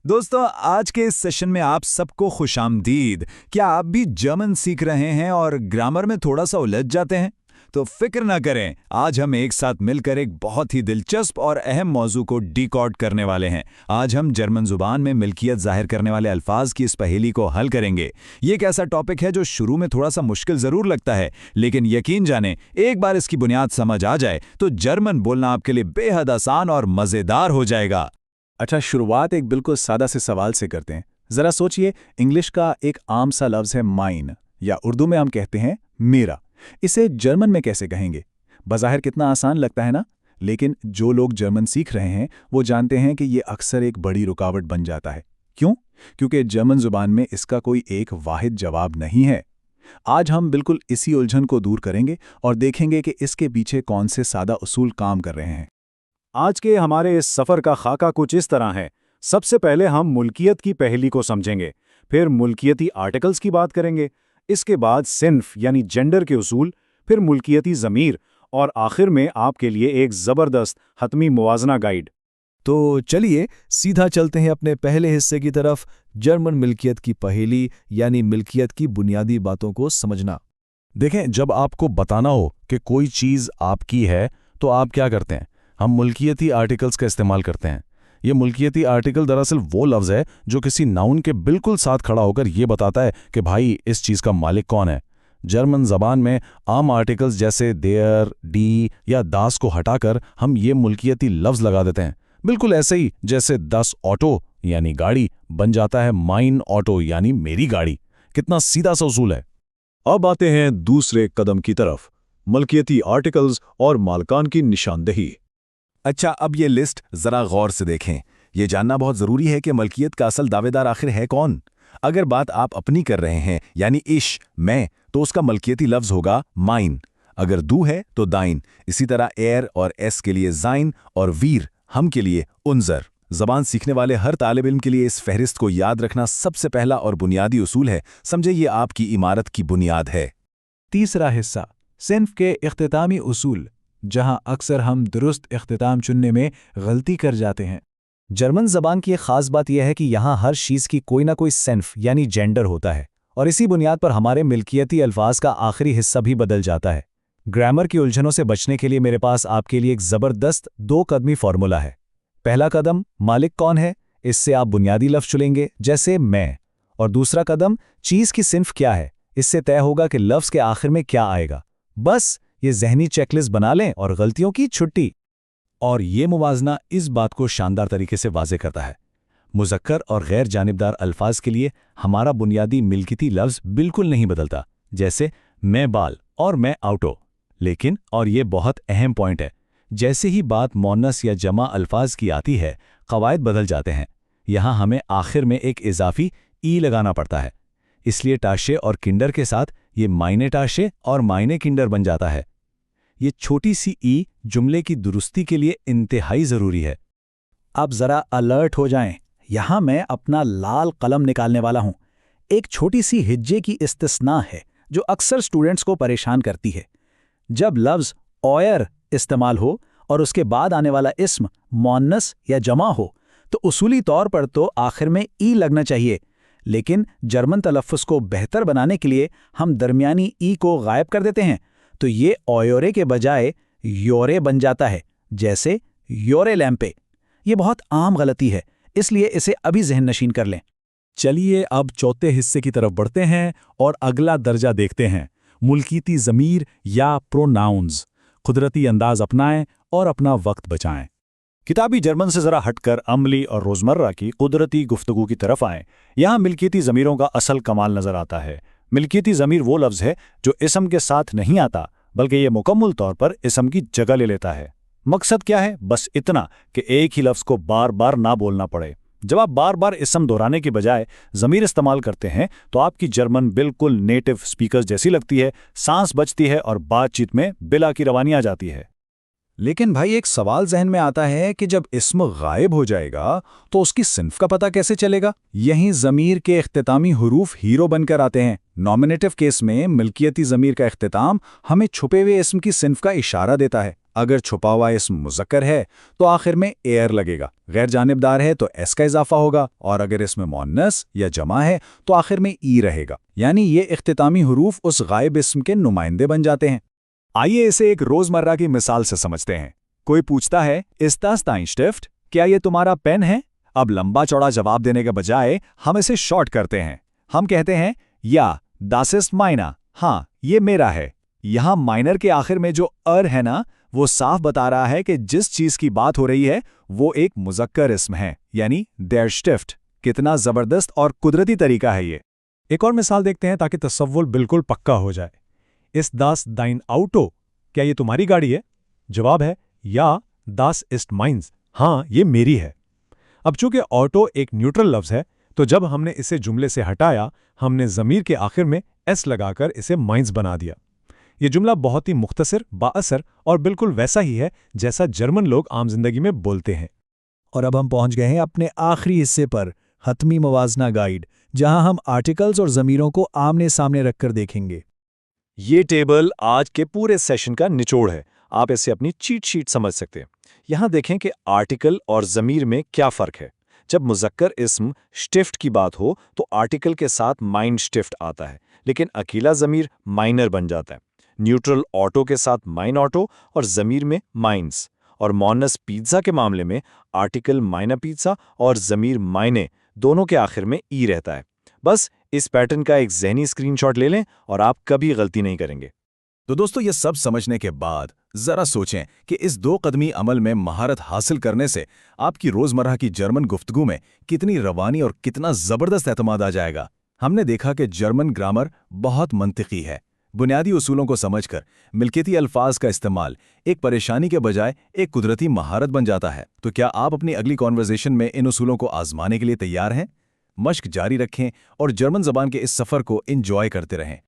दोस्तों, आज के इस सेशन में आप सबको खुशामदीद। क्या आप भी जर्मन सीख रहे हैं और ग्रामर में थोड़ा सा उलझ जाते हैं? तो फिक्र ना करें, आज हम एक साथ मिलकर एक बहुत ही दिलचस्प और अहम मौजू को डिकोड करने वाले हैं। आज हम जर्मन जुबान में मिल्कियत जाहिर करने वाले अल्फाज की इस पहेली को हल करेंगे। ये एक ऐसा टॉपिक है जो शुरू में थोड़ा सा मुश्किल जरूर लगता है, लेकिन यकीन जाने एक बार इसकी बुनियाद समझ आ जाए तो जर्मन बोलना आपके लिए बेहद आसान और मजेदार हो जाएगा। अच्छा, शुरुआत एक बिल्कुल सादा से सवाल से करते हैं। ज़रा सोचिए, इंग्लिश का एक आम सा लफ्ज़ है माइन, या उर्दू में हम कहते हैं मेरा। इसे जर्मन में कैसे कहेंगे? बज़ाहिर कितना आसान लगता है ना, लेकिन जो लोग जर्मन सीख रहे हैं वो जानते हैं कि ये अक्सर एक बड़ी रुकावट बन जाता है। क्यों? क्योंकि जर्मन ज़ुबान में इसका कोई एक वाहिद जवाब नहीं है। आज हम बिल्कुल इसी उलझन को दूर करेंगे और देखेंगे कि इसके पीछे कौन से सादा उसूल काम कर रहे हैं। आज के हमारे इस सफ़र का खाका कुछ इस तरह है। सबसे पहले हम मुल्कियत की पहेली को समझेंगे, फिर मुल्कियती आर्टिकल्स की बात करेंगे, इसके बाद सिन्फ यानी जेंडर के उसूल, फिर मुल्कियती ज़मीर और आखिर में आपके लिए एक ज़बरदस्त हतमी मुवाजना गाइड। तो चलिए सीधा चलते हैं अपने पहले हिस्से की तरफ, जर्मन मिल्कियत की पहेली यानी मिल्कियत की बुनियादी बातों को समझना। देखें, जब आपको बताना हो कि कोई चीज़ आपकी है तो आप क्या करते हैं? हम मुल्कियती आर्टिकल्स का इस्तेमाल करते हैं। ये मुल्कियती आर्टिकल दरअसल वो लफ्ज़ है जो किसी नाउन के बिल्कुल साथ खड़ा होकर ये बताता है कि भाई इस चीज़ का मालिक कौन है। जर्मन ज़बान में आम आर्टिकल्स जैसे देयर, डी या दास को हटाकर हम ये मुल्कियती लफ्ज़ लगा देते हैं। बिल्कुल ऐसे ही जैसे दस ऑटो यानी गाड़ी बन जाता है माइन ऑटो यानी मेरी गाड़ी। कितना सीधा सा उसूल है। अब आते हैं दूसरे कदम की तरफ, मुल्कियती आर्टिकल्स और मालकान की निशानदेही। अच्छा, अब ये लिस्ट जरा गौर से देखें। ये जानना बहुत जरूरी है कि मलकियत का असल दावेदार आखिर है कौन। अगर बात आप अपनी कर रहे हैं यानी इश, मैं, तो उसका मलकियती लफ्ज होगा माइन। अगर दू है तो दाइन। इसी तरह एयर और एस के लिए जाइन और वीर, हम के लिए उनजर। जबान सीखने वाले हर तालिब इल्म के लिए इस फहरिस्त को याद रखना सबसे पहला और बुनियादी उसूल है। समझे, ये आपकी इमारत की बुनियाद है। तीसरा हिस्सा, सिन्फ के इख्तितामी उसूल, जहां अक्सर हम दुरुस्त इख्तिताम चुनने में गलती कर जाते हैं। जर्मन ज़बान की एक ख़ास बात यह है कि यहाँ हर चीज़ की कोई ना कोई सिन्फ यानी जेंडर होता है, और इसी बुनियाद पर हमारे मिल्कियती अल्फाज का आखिरी हिस्सा भी बदल जाता है। ग्रामर की उलझनों से बचने के लिए मेरे पास आपके लिए एक ज़बरदस्त 2 कदमी फार्मूला है। पहला कदम, मालिक कौन है, इससे आप बुनियादी लफ्ज़ चुनेंगे जैसे मैं। और दूसरा कदम, चीज़ की सिन्फ क्या है, इससे तय होगा कि लफ्ज़ के आखिर में क्या आएगा। बस ये ज़हनी चेकलिस्ट बना लें और गलतियों की छुट्टी। और ये मुवाजना इस बात को शानदार तरीके से वाज़े करता है। मुज़क्कर और गैर जानिबदार अल्फाज के लिए हमारा बुनियादी मिल्कियती लफ्ज़ बिल्कुल नहीं बदलता, जैसे मैं बाल और मैं आउटो। लेकिन, और ये बहुत अहम पॉइंट है, जैसे ही बात मोन्नस या जमा अल्फाज की आती है, क़वायद बदल जाते हैं। यहाँ हमें आखिर में एक इजाफी ई लगाना पड़ता है। इसलिए टाशे और किंडर के साथ ये मायने टाशे और मायने किंडर बन जाता है। ये छोटी सी ई जुमले की दुरुस्ती के लिए इंतहाई ज़रूरी है। अब ज़रा अलर्ट हो जाएं, यहाँ मैं अपना लाल कलम निकालने वाला हूँ। एक छोटी सी हिज्जे की इस्तिस्ना है जो अक्सर स्टूडेंट्स को परेशान करती है। जब लफ्ज़ ऑयर इस्तेमाल हो और उसके बाद आने वाला इस्म मोन्नस या जमा हो, तो उसूली तौर पर तो आखिर में ई लगना चाहिए, लेकिन जर्मन तलफ़्फ़ुज़ को बेहतर बनाने के लिए हम दरमियानी ई को गायब कर देते हैं। तो ये ऑयोरे के बजाय योरे बन जाता है, जैसे योरे लैंपे। ये बहुत आम गलती है, इसलिए इसे अभी ज़हन नशीन कर लें। चलिए अब चौथे हिस्से की तरफ बढ़ते हैं और अगला दर्जा देखते हैं, मुल्कियती ज़मीर या प्रोनाउंस। कुदरती अंदाज अपनाएं और अपना वक्त बचाएं। किताबी जर्मन से ज़रा हटकर अमली और रोज़मर्रा की कुदरती गुफ्तगू की तरफ आएं। यहाँ मिल्कियती ज़मीरों का असल कमाल नज़र आता है। मिल्कियती ज़मीर वो लफ्ज़ है जो इसम के साथ नहीं आता, बल्कि ये मुकम्मल तौर पर इसम की जगह ले लेता है। मकसद क्या है? बस इतना कि एक ही लफ्ज़ को बार बार ना बोलना पड़े। जब आप बार बार इसम दोहराने की बजाय ज़मीर इस्तेमाल करते हैं तो आपकी जर्मन बिल्कुल नेटिव स्पीकर्स जैसी लगती है, सांस बचती है और बातचीत में बिला की रवानी आ जाती है। लेकिन भाई, एक सवाल जहन में आता है कि जब इस्म गायब हो जाएगा तो उसकी सिन्फ का पता कैसे चलेगा? यहीं ज़मीर के इख्तितामी हुरूफ हीरो बनकर आते हैं। नॉमिनेटिव केस में मिल्कियती ज़मीर का इख्तिताम हमें छुपे हुए इस्म की सिन्फ का इशारा देता है। अगर छुपा हुआ इसम मुज़क्कर है तो आखिर में एयर लगेगा, गैर जानिबदार है तो एस का इजाफा होगा, और अगर इसमें मुअन्नस या जमा है तो आखिर में ई रहेगा। यानी ये इख्तितामी हरूफ उस गायब इसम के नुमाइंदे बन जाते हैं। आइए इसे एक रोजमर्रा की मिसाल से समझते हैं। कोई पूछता है, इस das dein Stift? क्या ये तुम्हारा पेन है? अब लंबा चौड़ा जवाब देने के बजाय हम इसे शॉर्ट करते हैं। हम कहते हैं, या das ist meiner, हाँ ये मेरा है। यहाँ माइनर के आखिर में जो है ना, वो साफ बता रहा है कि जिस चीज की बात हो रही है वो एक मुज़क्कर इसम है, यानी der Stift। कितना जबरदस्त और कुदरती तरीका है ये। एक और मिसाल देखते हैं ताकि तसव्वुर बिल्कुल पक्का हो जाए। इस das dein Auto? क्या ये तुम्हारी गाड़ी है? जवाब है, या das ist meins, हाँ ये मेरी है। अब चूंकि ऑटो एक न्यूट्रल लफ्ज़ है, तो जब हमने इसे जुमले से हटाया, हमने ज़मीर के आखिर में एस लगाकर इसे माइंस बना दिया। ये जुमला बहुत ही मुख्तसर, बाअसर और बिल्कुल वैसा ही है जैसा जर्मन लोग आम जिंदगी में बोलते हैं। और अब हम पहुंच गए हैं अपने आखिरी हिस्से पर, हतमी मुवाजना गाइड, जहां हम आर्टिकल्स और ज़मीरों को आमने सामने रखकर देखेंगे। ये टेबल आज के पूरे सेशन का निचोड़ है। आप इसे अपनी चीट शीट समझ सकते हैं। यहाँ देखें कि आर्टिकल और ज़मीर में क्या फ़र्क है। जब मुज़क्कर इस्म स्टिफ्ट की बात हो तो आर्टिकल के साथ माइंड स्टिफ्ट आता है, लेकिन अकेला ज़मीर माइनर बन जाता है। न्यूट्रल ऑटो के साथ माइन ऑटो और ज़मीर में माइंस। और मोनस पिज़्ज़ा के मामले में आर्टिकल माइना पिज़्ज़ा और ज़मीर मायने, दोनों के आखिर में ई रहता है। बस इस पैटर्न का एक ज़हनी स्क्रीनशॉट ले लें और आप कभी गलती नहीं करेंगे। तो दोस्तों, ये सब समझने के बाद जरा सोचें कि इस 2 कदमी अमल में महारत हासिल करने से आपकी रोजमर्रा की जर्मन गुफ्तगू में कितनी रवानी और कितना जबरदस्त एतमाद आ जाएगा। हमने देखा कि जर्मन ग्रामर बहुत मंतिकी है। बुनियादी उसूलों को समझकर मिल्कियती अल्फाज का इस्तेमाल एक परेशानी के बजाय एक कुदरती महारत बन जाता है। तो क्या आप अपनी अगली कॉन्वर्सेशन में इन उसूलों को आजमाने के लिए तैयार हैं? मश्क जारी रखें और जर्मन ज़बान के इस सफ़र को इंजॉय करते रहें।